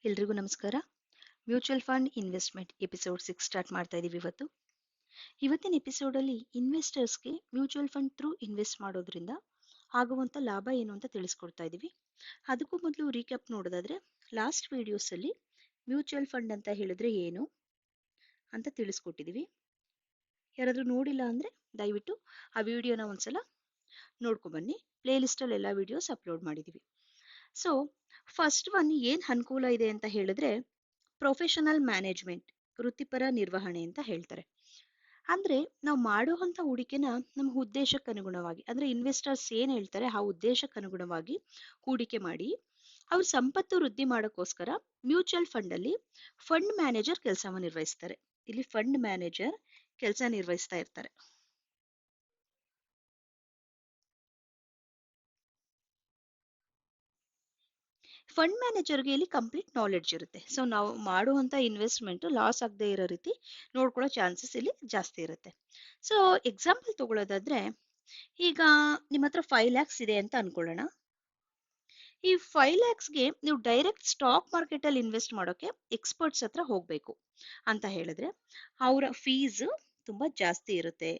ಎಲ್ರಿಗೂ ನಮಸ್ಕಾರ. Mutual fund investment episode 6 start ಮಾಡ್ತಾ ಇದೀವಿ ಇವತ್ತಿನ ಎಪಿಸೋಡಲ್ಲಿ ಇನ್ವೆಸ್ಟರ್ಸ್ಗೆ ಮ್ಯೂಚುವಲ್ ಫಂಡ್ ಥ್ರೂ ಇನ್ವೆಸ್ಟ್ ಮಾಡೋದ್ರಿಂದ ಆಗುವಂಥ ಲಾಭ ಏನು ಅಂತ ತಿಳಿಸ್ಕೊಡ್ತಾ ಇದೀವಿ. ಅದಕ್ಕೂ ಮೊದಲು ರೀಕ್ಯಾಪ್ ನೋಡೋದಾದ್ರೆ ಲಾಸ್ಟ್ ವಿಡಿಯೋಸಲ್ಲಿ ಮ್ಯೂಚುವಲ್ ಫಂಡ್ ಅಂತ ಹೇಳಿದ್ರೆ ಏನು ಅಂತ ತಿಳಿಸ್ಕೊಟ್ಟಿದೀವಿ. ಯಾರಾದರೂ ನೋಡಿಲ್ಲ ಅಂದರೆ ದಯವಿಟ್ಟು ಆ ವಿಡಿಯೋನ ಒಂದ್ಸಲ ನೋಡ್ಕೊಂಬನ್ನಿ. ಪ್ಲೇ ಲಿಸ್ಟಲ್ಲಿ ಎಲ್ಲ ವಿಡಿಯೋಸ್ ಅಪ್ಲೋಡ್ ಮಾಡಿದ್ದೀವಿ. ಸೊ ಫಸ್ಟ್ ಒನ್ ಏನು ಅನುಕೂಲ ಇದೆ ಅಂತ ಹೇಳಿದ್ರೆ ಪ್ರೊಫೆಷನಲ್ ಮ್ಯಾನೇಜ್ಮೆಂಟ್, ವೃತ್ತಿಪರ ನಿರ್ವಹಣೆ ಅಂತ ಹೇಳ್ತಾರೆ. ಅಂದ್ರೆ ನಾವು ಮಾಡುವಂತ ಹೂಡಿಕೆನ ನಮ್ಮ ಉದ್ದೇಶಕ್ಕೆ ಅನುಗುಣವಾಗಿ, ಅಂದ್ರೆ ಇನ್ವೆಸ್ಟರ್ಸ್ ಏನ್ ಹೇಳ್ತಾರೆ ಆ ಉದ್ದೇಶಕ್ಕೆ ಅನುಗುಣವಾಗಿ ಹೂಡಿಕೆ ಮಾಡಿ ಅವ್ರ ಸಂಪತ್ತು ವೃದ್ಧಿ ಮಾಡೋಕ್ಕೋಸ್ಕರ ಮ್ಯೂಚುವಲ್ ಫಂಡ್ ಅಲ್ಲಿ ಫಂಡ್ ಮ್ಯಾನೇಜರ್ ಕೆಲಸವನ್ನು ನಿರ್ವಹಿಸ್ತಾರೆ. ಇಲ್ಲಿ ಫಂಡ್ ಮ್ಯಾನೇಜರ್ ಕೆಲಸ ನಿರ್ವಹಿಸ್ತಾ ಇರ್ತಾರೆ. ಫಂಡ್ ಮ್ಯಾನೇಜರ್ಗೆ ಇಲ್ಲಿ ಕಂಪ್ಲೀಟ್ ನಾಲೆಡ್ಜ್ ಇರುತ್ತೆ. ಸೊ ನಾವು ಮಾಡುವಂತ ಇನ್ವೆಸ್ಟ್ಮೆಂಟ್ ಲಾಸ್ ಆಗದೆ ಇರೋ ರೀತಿ ನೋಡ್ಕೊಳ್ಳೋ ಚಾನ್ಸಸ್ ಇಲ್ಲಿ ಜಾಸ್ತಿ ಇರುತ್ತೆ. ಸೊ ಎಕ್ಸಾಂಪಲ್ ತಗೊಳ್ಳೋದಾದ್ರೆ, ಈಗ ನಿಮ್ಮ ಹತ್ರ 5 lakhs ಇದೆ ಅಂತ ಅನ್ಕೊಳ್ಳೋಣ. ಈ 5 lakhsಗೆ ನೀವು ಡೈರೆಕ್ಟ್ ಸ್ಟಾಕ್ ಮಾರ್ಕೆಟ್ ಅಲ್ಲಿ ಇನ್ವೆಸ್ಟ್ ಮಾಡೋಕೆ ಎಕ್ಸ್ಪರ್ಟ್ಸ್ ಹತ್ರ ಹೋಗ್ಬೇಕು ಅಂತ ಹೇಳಿದ್ರೆ ಅವರ ಫೀಸ್ ತುಂಬಾ ಜಾಸ್ತಿ ಇರುತ್ತೆ.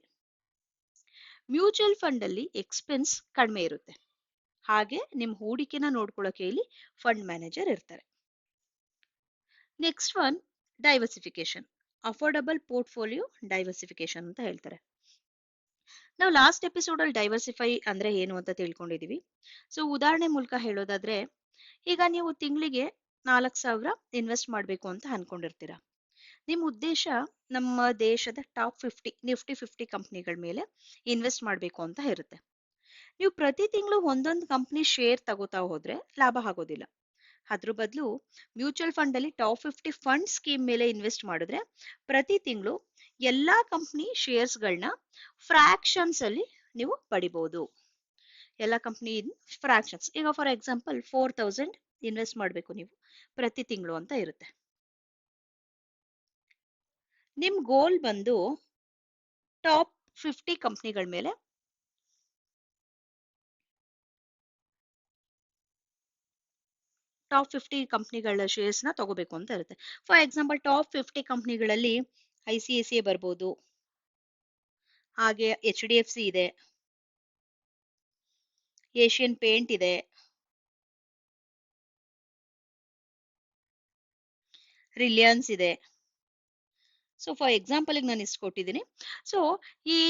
ಮ್ಯೂಚುವಲ್ ಫಂಡ್ ಅಲ್ಲಿ ಎಕ್ಸ್ಪೆನ್ಸ್ ಕಡಿಮೆ ಇರುತ್ತೆ. ಹಾಗೆ ನಿಮ್ಮ ಹೂಡಿಕೆನ ನೋಡ್ಕೊಳ್ಳೋಕೆ ಇಲ್ಲಿ ಫಂಡ್ ಮ್ಯಾನೇಜರ್ ಇರ್ತಾರೆ. Next one diversification, affordable portfolio diversification ಅಂತ ಹೇಳ್ತಾರೆ. ನಾವು ಲಾಸ್ಟ್ ಎಪಿಸೋಡ್ ಅಲ್ಲಿ ಡೈವರ್ಸಿಫೈ ಅಂದ್ರೆ ಏನು ಅಂತ ತಿಳ್ಕೊಂಡಿದೀವಿ. ಸೊ ಉದಾಹರಣೆ ಮೂಲಕ ಹೇಳೋದಾದ್ರೆ, ಈಗ ನೀವು ತಿಂಗಳಿಗೆ 4,000 ಇನ್ವೆಸ್ಟ್ ಮಾಡಬೇಕು ಅಂತ ಅನ್ಕೊಂಡಿರ್ತೀರಾ. ನಿಮ್ಮ ಉದ್ದೇಶ ನಮ್ಮ ದೇಶದ ಟಾಪ್ 50 ನಿಫ್ಟಿ 50 ಕಂಪ್ನಿಗಳ ಮೇಲೆ ಇನ್ವೆಸ್ಟ್ ಮಾಡಬೇಕು ಅಂತ ಇರುತ್ತೆ. ನೀವು ಪ್ರತಿ ತಿಂಗಳು ಒಂದೊಂದು ಕಂಪ್ನಿ ಶೇರ್ ತಗೋತಾ ಹೋದ್ರೆ ಲಾಭ ಆಗೋದಿಲ್ಲ. ಅದ್ರ ಬದಲು ಮ್ಯೂಚುವಲ್ ಫಂಡ್ ಅಲ್ಲಿ ಟಾಪ್ 50 ಫಂಡ್ ಸ್ಕೀಮ್ ಮೇಲೆ ಇನ್ವೆಸ್ಟ್ ಮಾಡಿದ್ರೆ ಪ್ರತಿ ತಿಂಗಳು ಎಲ್ಲಾ ಕಂಪ್ನಿ ಶೇರ್ಸ್ಗಳನ್ನ ಫ್ರಾಕ್ಷನ್ಸ್ ಅಲ್ಲಿ ನೀವು ಪಡಿಬಹುದು. ಎಲ್ಲ ಕಂಪ್ನಿ ಫ್ರಾಕ್ಷನ್ಸ್, ಈಗ ಫಾರ್ ಎಕ್ಸಾಂಪಲ್ 4,000 ಇನ್ವೆಸ್ಟ್ ಮಾಡಬೇಕು ನೀವು ಪ್ರತಿ ತಿಂಗಳು ಅಂತ ಇರುತ್ತೆ. ನಿಮ್ ಗೋಲ್ ಬಂದು ಟಾಪ್ 50 ಕಂಪ್ನಿಗಳ ಮೇಲೆ ಟಾಪ್ 50 ಕಂಪ್ನಿಗಳ ಶೇರ್ಸ್ ನ ತಗೋಬೇಕು ಅಂತ ಇರುತ್ತೆ. ಫಾರ್ ಎಕ್ಸಾಂಪಲ್ ಟಾಪ್ 50 ಕಂಪ್ನಿಗಳಲ್ಲಿ ICICI ಬರ್ಬೋದು, ಹಾಗೆ HDFC ಇದೆ, ಏಷ್ಯನ್ ಪೇಂಟ್ ಇದೆ, ರಿಲಯನ್ಸ್ ಇದೆ. ಸೊ ಫಾರ್ ಎಕ್ಸಾಂಪಲ್ ನಾನು ಇಷ್ಟು ಕೊಟ್ಟಿದ್ದೀನಿ. ಸೊ ಈ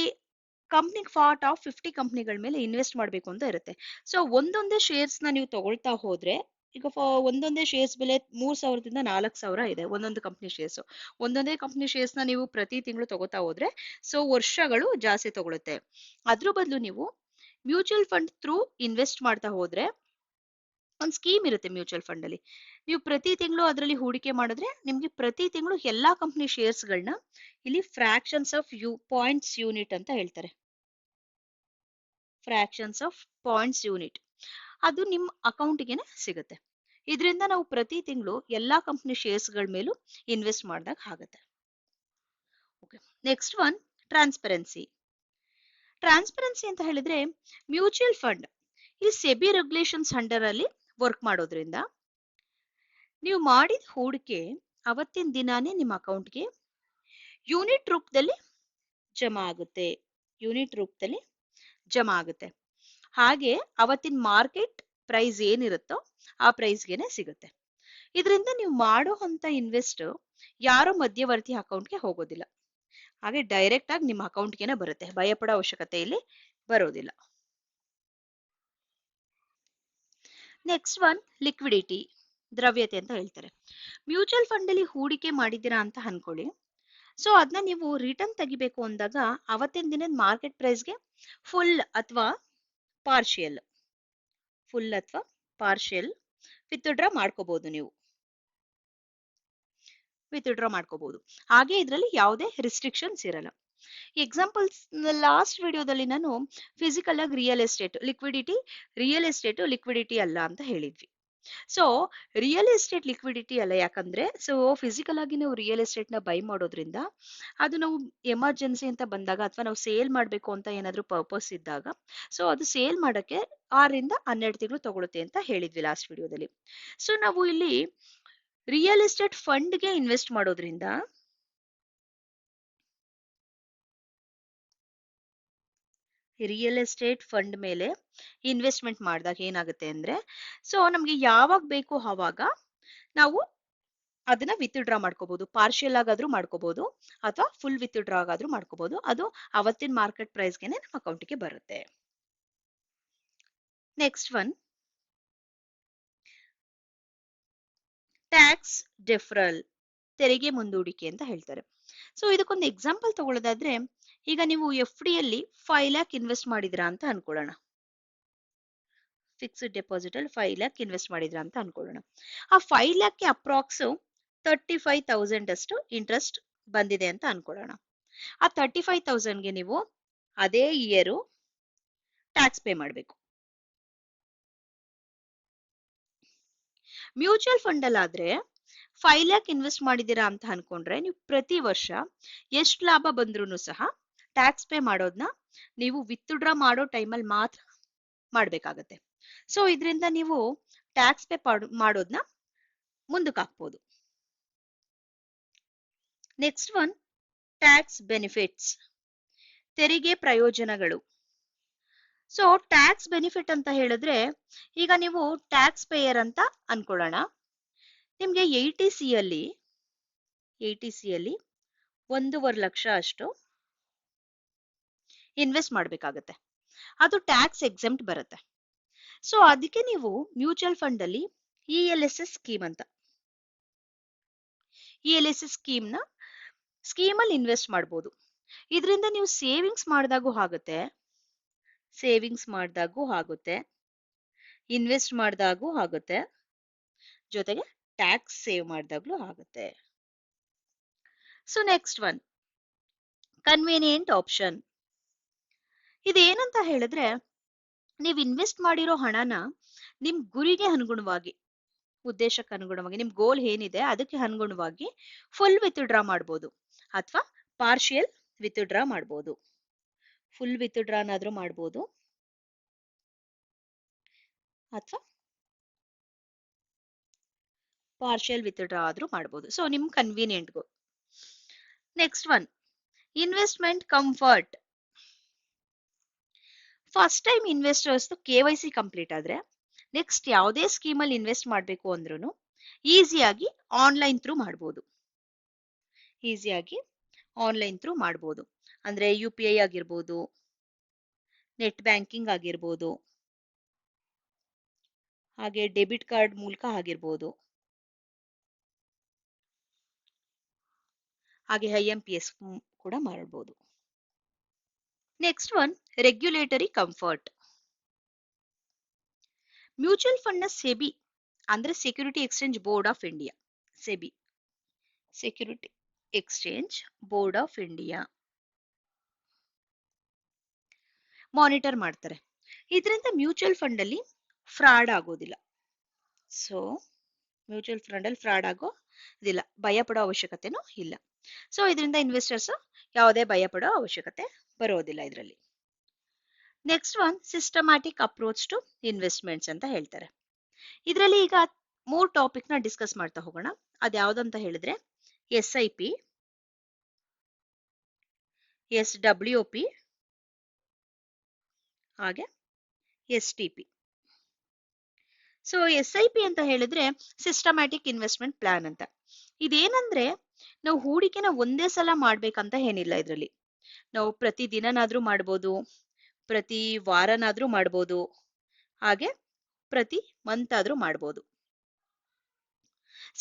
ಕಂಪ್ನಿ ಟಾಪ್ 50 ಕಂಪ್ನಿಗಳ ಮೇಲೆ ಇನ್ವೆಸ್ಟ್ ಮಾಡಬೇಕು ಅಂತ ಇರುತ್ತೆ. ಸೊ ಒಂದೊಂದೇ ಶೇರ್ಸ್ ನ ನೀವು ತಗೊಳ್ತಾ ಹೋದ್ರೆ, ಈಗ ಒಂದೊಂದೇ ಶೇರ್ಸ್ ಬೆಲೆ 3,000ದಿಂದ 4,000 ಇದೆ ಒಂದೊಂದು ಕಂಪ್ನಿ ಶೇರ್ಸ್. ಒಂದೊಂದೇ ಕಂಪ್ನಿ ಶೇರ್ಸ್ ನ ನೀವು ಪ್ರತಿ ತಿಂಗಳು ತಗೋತಾ ಹೋದ್ರೆ ಸೊ ವರ್ಷಗಳು ಜಾಸ್ತಿ ತಗೊಳುತ್ತೆ. ಅದ್ರ ಬದಲು ನೀವು ಮ್ಯೂಚುವಲ್ ಫಂಡ್ ಥ್ರೂ ಇನ್ವೆಸ್ಟ್ ಮಾಡ್ತಾ ಹೋದ್ರೆ ಒಂದು ಸ್ಕೀಮ್ ಇರುತ್ತೆ ಮ್ಯೂಚುವಲ್ ಫಂಡ್ ಅಲ್ಲಿ. ನೀವು ಪ್ರತಿ ತಿಂಗಳು ಅದರಲ್ಲಿ ಹೂಡಿಕೆ ಮಾಡಿದ್ರೆ ನಿಮ್ಗೆ ಪ್ರತಿ ತಿಂಗಳು ಎಲ್ಲಾ ಕಂಪ್ನಿ ಶೇರ್ಸ್ ಗಳನ್ನ ಇಲ್ಲಿ ಫ್ರಾಕ್ಷನ್ಸ್ ಆಫ್ ಪಾಯಿಂಟ್ಸ್ ಯೂನಿಟ್ ಅಂತ ಹೇಳ್ತಾರೆ. ಫ್ರಾಕ್ಷನ್ಸ್ ಆಫ್ ಪಾಯಿಂಟ್ಸ್ ಯೂನಿಟ್ ಅದು ನಿಮ್ಮ ಅಕೌಂಟ್ಗೆನೆ ಸಿಗುತ್ತೆ. ಇದರಿಂದ ನಾವು ಪ್ರತಿ ತಿಂಗಳು ಎಲ್ಲಾ ಕಂಪ್ನಿ ಶೇರ್ಸ್ ಗಳ ಮೇಲೂ ಇನ್ವೆಸ್ಟ್ ಮಾಡಿದಾಗ ಆಗುತ್ತೆ. Okay, next one transparency. Transparency ಅಂತ ಹೇಳಿದ್ರೆ ಮ್ಯೂಚುವಲ್ ಫಂಡ್ ಈ ಸೆಬಿ ರೆಗ್ಯುಲೇಷನ್ಸ್ ಅಂಡರ್ ಅಲ್ಲಿ ವರ್ಕ್ ಮಾಡೋದ್ರಿಂದ ನೀವು ಮಾಡಿದ ಹೂಡಿಕೆ ಅವತ್ತಿನ ದಿನಾನೇ ನಿಮ್ಮ ಅಕೌಂಟ್ಗೆ ಯೂನಿಟ್ ರೂಪದಲ್ಲಿ ಜಮಾ ಆಗುತ್ತೆ. ಯೂನಿಟ್ ರೂಪದಲ್ಲಿ ಜಮಾ ಆಗುತ್ತೆ. ಹಾಗೆ ಅವತ್ತಿನ ಮಾರ್ಕೆಟ್ ಪ್ರೈಸ್ ಏನಿರುತ್ತೋ ಆ ಪ್ರೈಸ್ಗೆನೆ ಸಿಗುತ್ತೆ. ಇದರಿಂದ ನೀವು ಮಾಡೋ ಅಂತ ಇನ್ವೆಸ್ಟ್ ಯಾರೋ ಮಧ್ಯವರ್ತಿ ಅಕೌಂಟ್ಗೆ ಹೋಗೋದಿಲ್ಲ. ಹಾಗೆ ಡೈರೆಕ್ಟ್ ಆಗಿ ನಿಮ್ಮ ಅಕೌಂಟ್ಗೆನೆ ಬರುತ್ತೆ. ಭಯಪಡೋ ಅವಶ್ಯಕತೆ ಇಲ್ಲಿ ಬರೋದಿಲ್ಲ. ನೆಕ್ಸ್ಟ್ ಒನ್ ಲಿಕ್ವಿಡಿಟಿ, ದ್ರವ್ಯತೆ ಅಂತ ಹೇಳ್ತಾರೆ. ಮ್ಯೂಚುವಲ್ ಫಂಡ್ ಅಲ್ಲಿ ಹೂಡಿಕೆ ಮಾಡಿದ್ದೀರಾ ಅಂತ ಅನ್ಕೊಳ್ಳಿ. ಸೊ ಅದನ್ನ ನೀವು ರಿಟರ್ನ್ ತೆಗಿಬೇಕು ಅಂದಾಗ ಅವತ್ತಿನ ದಿನದ ಮಾರ್ಕೆಟ್ ಪ್ರೈಸ್ಗೆ ಫುಲ್ ಅಥವಾ ಪಾರ್ಷಿಯಲ್ ವಿತ್ಡ್ರಾ ಮಾಡ್ಕೋಬಹುದು. ನೀವು ವಿತ್ಡ್ರಾ ಮಾಡ್ಕೋಬಹುದು. ಹಾಗೆ ಇದರಲ್ಲಿ ಯಾವುದೇ ರಿಸ್ಟ್ರಿಕ್ಷನ್ಸ್ ಇರಲ್ಲ. ಎಕ್ಸಾಂಪಲ್ಸ್ ಲಾಸ್ಟ್ ವಿಡಿಯೋದಲ್ಲಿ ನಾನು ಫಿಸಿಕಲ್ ಆಗಿ ರಿಯಲ್ ಎಸ್ಟೇಟ್ ಲಿಕ್ವಿಡಿಟಿ ಅಲ್ಲ ಅಂತ ಹೇಳಿದ್ವಿ. ಸೊ ರಿಯಲ್ ಎಸ್ಟೇಟ್ ಲಿಕ್ವಿಡಿಟಿ ಅಲ್ಲ, ಯಾಕಂದ್ರೆ ಸೊ ಫಿಸಿಕಲ್ ಆಗಿ ನಾವು ರಿಯಲ್ ಎಸ್ಟೇಟ್ ನ ಬೈ ಮಾಡೋದ್ರಿಂದ ಅದು ನಾವು ಎಮರ್ಜೆನ್ಸಿ ಅಂತ ಬಂದಾಗ ಅಥವಾ ನಾವು ಸೇಲ್ ಮಾಡಬೇಕು ಅಂತ ಏನಾದ್ರೂ ಪರ್ಪಸ್ ಇದ್ದಾಗ ಸೊ ಅದು ಸೇಲ್ ಮಾಡಕ್ಕೆ 6 ರಿಂದ 12 ತಿಂಗಳು ತಗೊಳುತ್ತೆ ಅಂತ ಹೇಳಿದ್ವಿ ಲಾಸ್ಟ್ ವಿಡಿಯೋದಲ್ಲಿ. ಸೊ ನಾವು ಇಲ್ಲಿ ರಿಯಲ್ ಎಸ್ಟೇಟ್ ಫಂಡ್ಗೆ ಇನ್ವೆಸ್ಟ್ ಮಾಡೋದ್ರಿಂದ ರಿಯಲ್ ಎಸ್ಟೇಟ್ ಫಂಡ್ ಮೇಲೆ ಇನ್ವೆಸ್ಟ್ಮೆಂಟ್ ಮಾಡಿದಾಗ ಏನಾಗುತ್ತೆ ಅಂದ್ರೆ, ಸೊ ನಮ್ಗೆ ಯಾವಾಗ ಬೇಕು ಆವಾಗ ನಾವು ಅದನ್ನ ವಿತ್ಡ್ರಾ ಮಾಡ್ಕೋಬಹುದು. ಪಾರ್ಷಿಯಲ್ ಆಗಾದ್ರೂ ಮಾಡ್ಕೋಬಹುದು ಅಥವಾ ಫುಲ್ ವಿತ್ಡ್ರಾ ಆಗಾದ್ರೂ ಮಾಡ್ಕೋಬಹುದು. ಅದು ಅವತ್ತಿನ ಮಾರ್ಕೆಟ್ ಪ್ರೈಸ್ಗೆನೆ ನಮ್ಮ ಅಕೌಂಟ್ಗೆ ಬರುತ್ತೆ. ನೆಕ್ಸ್ಟ್ ಒನ್, ಟ್ಯಾಕ್ಸ್ ಡಿಫರಲ್, ತೆರಿಗೆ ಮುಂದೂಡಿಕೆ ಅಂತ ಹೇಳ್ತಾರೆ. ಸೊ ಇದಕ್ಕೊಂದು ಎಕ್ಸಾಂಪಲ್ ತಗೊಳ್ಳೋದಾದ್ರೆ, ಈಗ ನೀವು FD ಅಲ್ಲಿ 5 ಲ್ಯಾಕ್ ಇನ್ವೆಸ್ಟ್ ಮಾಡಿದ್ರಾ ಅಂತ ಅನ್ಕೊಳ್ಳೋಣ. ಫಿಕ್ಸ್ಡ್ ಡೆಪಾಸಿಟ್ ಅಲ್ಲಿ 5 ಲ್ಯಾಕ್ ಇನ್ವೆಸ್ಟ್ ಮಾಡಿದ್ರಾ ಅಂತ ಅನ್ಕೊಳ್ಳೋಣ. ಆ 5 ಲ್ಯಾಕ್ಗೆ ಅಪ್ರಾಕ್ಸ್ 35,000 ಅಷ್ಟು ಇಂಟ್ರೆಸ್ಟ್ ಬಂದಿದೆ ಅಂತ ಅನ್ಕೊಳ್ಳೋಣ. ಆ 35,000ಗೆ ನೀವು ಅದೇ ಇಯರ್ ಟ್ಯಾಕ್ಸ್ ಪೇ ಮಾಡಬೇಕು. ಮ್ಯೂಚುವಲ್ ಫಂಡ್ ಅಲ್ಲಾದ್ರೆ 5 ಲ್ಯಾಕ್ ಇನ್ವೆಸ್ಟ್ ಮಾಡಿದೀರಾ ಅಂತ ಅನ್ಕೊಂಡ್ರೆ, ನೀವು ಪ್ರತಿ ವರ್ಷ ಎಷ್ಟು ಲಾಭ ಬಂದ್ರೂ ಸಹ ಟ್ಯಾಕ್ಸ್ ಪೇ ಮಾಡೋದನ್ನ ನೀವು ವಿತ್ಡ್ರಾ ಮಾಡೋ ಟೈಮಲ್ಲಿ ಮಾತ್ರ ಮಾಡ್ಬೇಕಾಗತ್ತೆ. ಸೊ ಇದರಿಂದ ನೀವು ಟ್ಯಾಕ್ಸ್ ಪೇ ಮಾಡೋದನ್ನ ಮುಂದಕ್ಕೆ ಹಾಕ್ಬೋದು. ನೆಕ್ಸ್ಟ್ ಒನ್, ಟ್ಯಾಕ್ಸ್ ಬೆನಿಫಿಟ್ಸ್, ತೆರಿಗೆ ಪ್ರಯೋಜನಗಳು. ಸೊ ಟ್ಯಾಕ್ಸ್ ಬೆನಿಫಿಟ್ ಅಂತ ಹೇಳಿದ್ರೆ, ಈಗ ನೀವು ಟ್ಯಾಕ್ಸ್ ಪೇಯರ್ ಅಂತ ಅನ್ಕೊಳ್ಳೋಣ. ನಿಮ್ಗೆ 80C ಅಲ್ಲಿ 1.5 ಲಕ್ಷ ಅಷ್ಟು ಇನ್ವೆಸ್ಟ್ ಮಾಡ್ಬೇಕಾಗತ್ತೆ. ಅದು ಟ್ಯಾಕ್ಸ್ ಎಕ್ಸೆಂಪ್ಟ್ ಬರುತ್ತೆ. ಸೊ ಅದಕ್ಕೆ ನೀವು ಮ್ಯೂಚುವಲ್ ಫಂಡ್ ಅಲ್ಲಿ ELSS ಸ್ಕೀಮ್ ಅಂತ, ELSS ಸ್ಕೀಮಲ್ಲಿ ಇನ್ವೆಸ್ಟ್ ಮಾಡ್ಬೋದು. ಇದರಿಂದ ನೀವು ಸೇವಿಂಗ್ಸ್ ಮಾಡಿದಾಗೂ ಆಗುತ್ತೆ, ಇನ್ವೆಸ್ಟ್ ಮಾಡಿದಾಗೂ ಆಗುತ್ತೆ, ಜೊತೆಗೆ ಟ್ಯಾಕ್ಸ್ ಸೇವ್ ಮಾಡಿದಾಗ್ಲೂ ಆಗುತ್ತೆ. So next one, convenient option. ಇದೇನಂತ ಹೇಳಿದ್ರೆ, ನೀವು ಇನ್ವೆಸ್ಟ್ ಮಾಡಿರೋ ಹಣನ ನಿಮ್ ಗುರಿಗೆ ಅನುಗುಣವಾಗಿ, ಉದ್ದೇಶಕ್ಕೆ ಅನುಗುಣವಾಗಿ, ನಿಮ್ ಗೋಲ್ ಏನಿದೆ ಅದಕ್ಕೆ ಅನುಗುಣವಾಗಿ ಫುಲ್ ವಿತ್ಡ್ರಾ ಮಾಡ್ಬೋದು ಅಥವಾ ಪಾರ್ಷಿಯಲ್ ವಿತ್ಡ್ರಾ ಮಾಡ್ಬೋದು. ಫುಲ್ ವಿತ್ಡ್ರಾನಾದ್ರೂ ಮಾಡ್ಬೋದು ಅಥವಾ ಪಾರ್ಷಿಯಲ್ ವಿತ್ಡ್ರಾ ಆದ್ರೂ ಮಾಡ್ಬೋದು. ಸೊ ನಿಮ್ ಕನ್ವೀನಿಯಂಟ್ಗೂ. Next one, investment comfort. First time investors KYC complete ಆದ್ರೆ ನೆಕ್ಸ್ಟ್ ಯಾವುದೇ ಸ್ಕೀಮಲ್ಲಿ ಇನ್ವೆಸ್ಟ್ ಮಾಡಬೇಕು ಅಂದ್ರೂ ಈಸಿಯಾಗಿ ಆನ್ಲೈನ್ ಥ್ರೂ ಮಾಡ್ಬೋದು. ಅಂದ್ರೆ UPI ಆಗಿರ್ಬೋದು, ನೆಟ್ ಬ್ಯಾಂಕಿಂಗ್ ಆಗಿರ್ಬೋದು, ಹಾಗೆ ಡೆಬಿಟ್ ಕಾರ್ಡ್ ಮೂಲಕ ಆಗಿರ್ಬೋದು, ಹಾಗೆ IMPS ಕೂಡ ಮಾಡಬಹುದು. Next one, regulatory comfort. Mutual fund ನ SEBI ಅಂದ್ರೆ security exchange board of India, SEBI security exchange board of India monitor ಮಾಡ್ತಾರೆ. ಇದರಿಂದ ಮ್ಯೂಚುವಲ್ ಫಂಡ್ ಅಲ್ಲಿ ಫ್ರಾಡ್ ಆಗೋದಿಲ್ಲ. ಸೊ ಮ್ಯೂಚುವಲ್ ಫಂಡ್ ಅಲ್ಲಿ ಫ್ರಾಡ್ ಆಗೋದಿಲ್ಲ, ಭಯ ಪಡೋ ಅವಶ್ಯಕತೆನೂ ಇಲ್ಲ. ಸೊ ಇದರಿಂದ ಇನ್ವೆಸ್ಟರ್ಸ್ ಯಾವುದೇ ಭಯ ಪಡೋ ಅವಶ್ಯಕತೆ ಬರೋದಿಲ್ಲ ಇದರಲ್ಲಿ. Next one, systematic approach to investments ಅಂತ ಹೇಳ್ತಾರೆ. ಇದರಲ್ಲಿ ಈಗ 3 ಟಾಪಿಕ್ ನ ಡಿಸ್ಕಸ್ ಮಾಡ್ತಾ ಹೋಗೋಣ. ಅದ್ಯಾವ್ದಂತ ಹೇಳಿದ್ರೆ, SIP, SWP ಹಾಗೆ STP. ಸೊ SIP ಅಂತ ಹೇಳಿದ್ರೆ ಸಿಸ್ಟಮ್ಯಾಟಿಕ್ ಇನ್ವೆಸ್ಟ್ಮೆಂಟ್ ಪ್ಲಾನ್ ಅಂತ. ಇದೇನಂದ್ರೆ, ನಾವು ಹೂಡಿಕೆನ ಒಂದೇ ಸಲ ಮಾಡ್ಬೇಕಂತ ಏನಿಲ್ಲ. ಇದರಲ್ಲಿ ನಾವು ಪ್ರತಿ ದಿನನಾದ್ರೂ ಮಾಡ್ಬೋದು, ಪ್ರತಿ ವಾರನಾದ್ರೂ ಮಾಡ್ಬೋದು, ಹಾಗೆ ಪ್ರತಿ ಮಂತ್ ಆದ್ರೂ ಮಾಡ್ಬೋದು.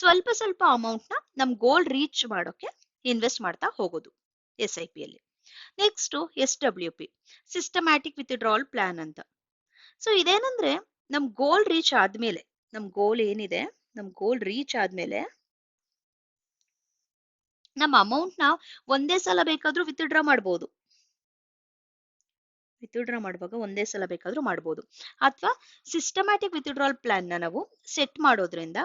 ಸ್ವಲ್ಪ ಸ್ವಲ್ಪ ಅಮೌಂಟ್ ನ ನಮ್ ಗೋಲ್ ರೀಚ್ ಮಾಡೋಕೆ ಇನ್ವೆಸ್ಟ್ ಮಾಡ್ತಾ ಹೋಗೋದು SIP ಅಲ್ಲಿ. Next SWP, systematic withdrawal plan ಅಂತ. ಸೊ ಇದೇನಂದ್ರೆ, ನಮ್ ಗೋಲ್ ರೀಚ್ ಆದ್ಮೇಲೆ, ನಮ್ ಗೋಲ್ ಏನಿದೆ, ನಮ್ ಗೋಲ್ ರೀಚ್ ಆದ್ಮೇಲೆ ನಮ್ಮ ಅಮೌಂಟ್ ನ ಒಂದೇ ಸಲ ಬೇಕಾದ್ರೂ ವಿತ್ಡ್ರಾ ಮಾಡ್ಬೋದು. ವಿತ್ಡ್ರಾ ಮಾಡುವಾಗ ಒಂದೇ ಸಲ ಬೇಕಾದ್ರೂ ಮಾಡ್ಬೋದು. ಅಥವಾ ಸಿಸ್ಟಮ್ಯಾಟಿಕ್ ವಿತ್ಡ್ರಾವಲ್ ಪ್ಲಾನ್ ನ ನಾವು ಸೆಟ್ ಮಾಡೋದ್ರಿಂದ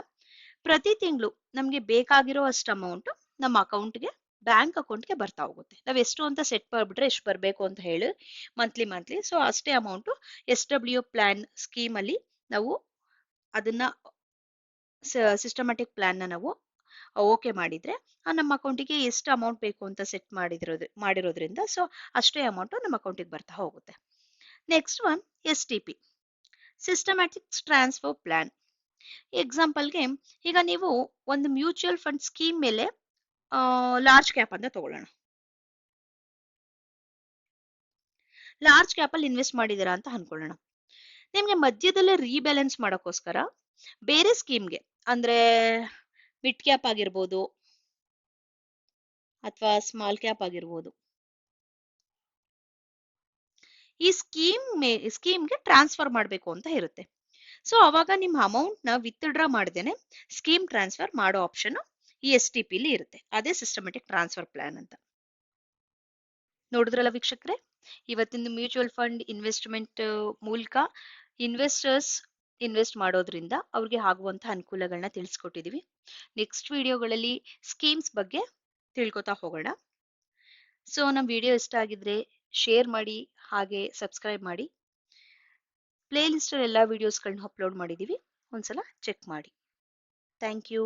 ಪ್ರತಿ ತಿಂಗಳು ನಮ್ಗೆ ಬೇಕಾಗಿರೋ ಅಷ್ಟು ಅಮೌಂಟ್ ನಮ್ಮ ಅಕೌಂಟ್ಗೆ, ಬ್ಯಾಂಕ್ ಅಕೌಂಟ್ಗೆ ಬರ್ತಾ ಹೋಗುತ್ತೆ. ನಾವ್ ಎಷ್ಟು ಅಂತ ಸೆಟ್ ಮಾಡ್ಬಿಟ್ರೆ ಎಷ್ಟು ಬರ್ಬೇಕು ಅಂತ ಹೇಳಿ ಮಂತ್ಲಿ ಸೊ ಅಷ್ಟೇ ಅಮೌಂಟ್ SW ಪ್ಲಾನ್ ಸ್ಕೀಮ್ ಅಲ್ಲಿ ನಾವು ಅದನ್ನ ಸಿಸ್ಟಮ್ಯಾಟಿಕ್ ಪ್ಲಾನ್ನ ನಾವು ಓಕೆ ಮಾಡಿದ್ರೆ ನಮ್ಮ ಅಕೌಂಟಿಗೆ ಎಷ್ಟು ಅಮೌಂಟ್ ಬೇಕು ಅಂತ ಸೆಟ್ ಮಾಡಿರೋದ್ರಿಂದ ಸೊ ಅಷ್ಟೇ ಅಮೌಂಟ್ ನಮ್ಮ ಅಕೌಂಟಿಗೆ ಬರ್ತಾ ಹೋಗುತ್ತೆ. Next one STP, systematic transfer plan. ಎಕ್ಸಾಂಪಲ್ಗೆ ಈಗ ನೀವು ಒಂದು ಮ್ಯೂಚುವಲ್ ಫಂಡ್ ಸ್ಕೀಮ್ ಮೇಲೆ ಲಾರ್ಜ್ ಕ್ಯಾಪ್ ಅಂತ ತಗೊಳ್ಳೋಣ. ಲಾರ್ಜ್ ಕ್ಯಾಪ್ ಅಲ್ಲಿ ಇನ್ವೆಸ್ಟ್ ಮಾಡಿದೀರಾ ಅಂತ ಅನ್ಕೊಳ್ಳೋಣ. ನಿಮ್ಗೆ ಮಧ್ಯದಲ್ಲೇ ರೀಬ್ಯಾಲೆನ್ಸ್ ಮಾಡೋಕ್ಕೋಸ್ಕರ ಬೇರೆ ಸ್ಕೀಮ್ಗೆ ಅಂದ್ರೆ ಮಿಡ್ ಕ್ಯಾಪ್ ಆಗಿರ್ಬೋದು ಅಥವಾ ಸ್ಮಾಲ್ ಕ್ಯಾಪ್ ಆಗಿರ್ಬೋದು, ಈ ಸ್ಕೀಮ್ಗೆ ಟ್ರಾನ್ಸ್ಫರ್ ಮಾಡಬೇಕು ಅಂತ ಇರುತ್ತೆ. ಸೊ ಅವಾಗ ನಿಮ್ಮ ಅಮೌಂಟ್ ನ ವಿತ್ಡ್ರಾ ಮಾಡ್ದೇನೆ ಸ್ಕೀಮ್ ಟ್ರಾನ್ಸ್ಫರ್ ಮಾಡೋ ಆಪ್ಷನ್ ಈ STP ಲಿ ಇರುತ್ತೆ. ಅದೇ ಸಿಸ್ಟಮ್ಯಾಟಿಕ್ ಟ್ರಾನ್ಸ್ಫರ್ ಪ್ಲಾನ್ ಅಂತ. ನೋಡಿದ್ರಲ್ಲ ವೀಕ್ಷಕರೇ, ಇವತ್ತಿನ ಮ್ಯೂಚುವಲ್ ಫಂಡ್ ಇನ್ವೆಸ್ಟ್ಮೆಂಟ್ ಮೂಲಕ ಇನ್ವೆಸ್ಟರ್ಸ್ ಇನ್ವೆಸ್ಟ್ ಮಾಡೋದ್ರಿಂದ ಅವ್ರಿಗೆ ಆಗುವಂತಹ ಅನುಕೂಲಗಳನ್ನ ತಿಳಿಸ್ಕೊಟ್ಟಿದೀವಿ. ನೆಕ್ಸ್ಟ್ ವಿಡಿಯೋಗಳಲ್ಲಿ ಸ್ಕೀಮ್ಸ್ ಬಗ್ಗೆ ತಿಳ್ಕೊತಾ ಹೋಗೋಣ. ಸೊ ನಮ್ಮ ವಿಡಿಯೋ ಇಷ್ಟ ಆಗಿದ್ರೆ ಶೇರ್ ಮಾಡಿ, ಹಾಗೆ ಸಬ್ಸ್ಕ್ರೈಬ್ ಮಾಡಿ. ಪ್ಲೇ ಲಿಸ್ಟ್ ಎಲ್ಲ ವಿಡಿಯೋಸ್ಗಳನ್ನ ಅಪ್ಲೋಡ್ ಮಾಡಿದೀವಿ, ಒಂದ್ಸಲ ಚೆಕ್ ಮಾಡಿ. Thank you.